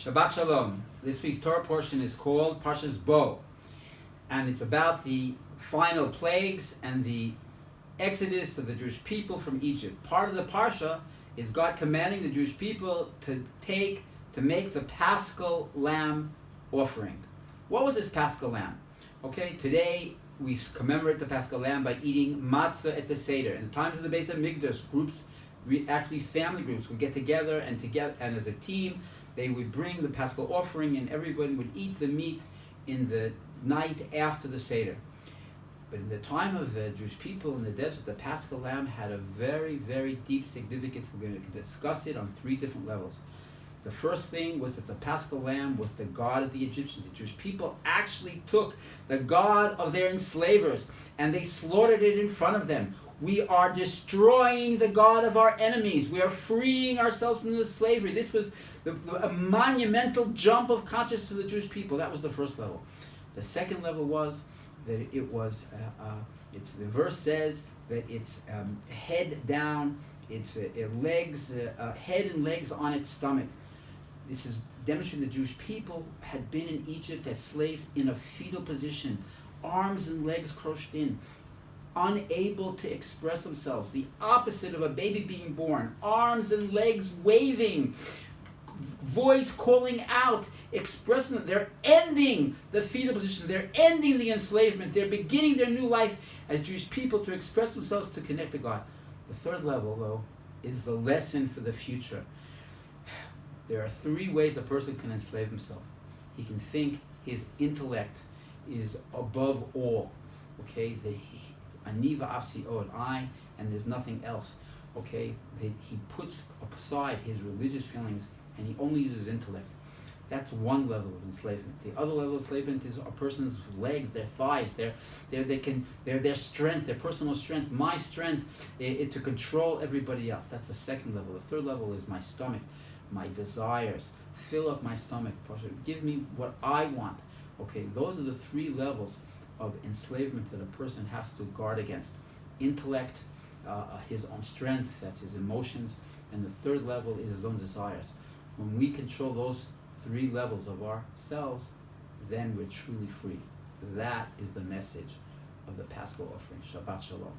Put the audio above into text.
Shabbat Shalom. This week's Torah portion is called Parshas Bo, and it's about the final plagues and the exodus of the Jewish people from Egypt. Part of the Parsha is God commanding the Jewish people to make the Paschal Lamb offering. What was this Paschal Lamb? Okay, today we commemorate the Paschal Lamb by eating matzah at the Seder. In the times of the Beis HaMikdash, family groups would get together and as a team, they would bring the Paschal offering and everyone would eat the meat in the night after the Seder. But in the time of the Jewish people in the desert, the Paschal Lamb had a very, very deep significance. We're going to discuss it on three different levels. The first thing was that the Paschal Lamb was the God of the Egyptians. The Jewish people actually took the God of their enslavers and they slaughtered it in front of them. We are destroying the God of our enemies. We are freeing ourselves from the slavery. This was a monumental jump of consciousness for the Jewish people. That was the first level. The second level was that the verse says that it's head down, it's head and legs on its stomach. This is demonstrating the Jewish people had been in Egypt as slaves in a fetal position, arms and legs crushed in, unable to express themselves, the opposite of a baby being born, arms and legs waving, voice calling out, expressing that they're ending the fetal position, they're ending the enslavement, they're beginning their new life as Jewish people to express themselves, to connect to God. The third level, though, is the lesson for the future. There are three ways a person can enslave himself. He can think his intellect is above all, okay, that Aniva Afsi Od, I, and there's nothing else, okay, that he puts aside his religious feelings and he only uses intellect. That's one level of enslavement. The other level of enslavement is a person's legs, their thighs, their strength, their personal strength, my strength to control everybody else. That's the second level. The third level is my stomach, my desires. Fill up my stomach. Give me what I want. Okay, those are the three levels of enslavement that a person has to guard against. Intellect, his own strength, that's his emotions, and the third level is his own desires. When we control those three levels of ourselves, then we're truly free. That is the message of the Paschal offering. Shabbat Shalom.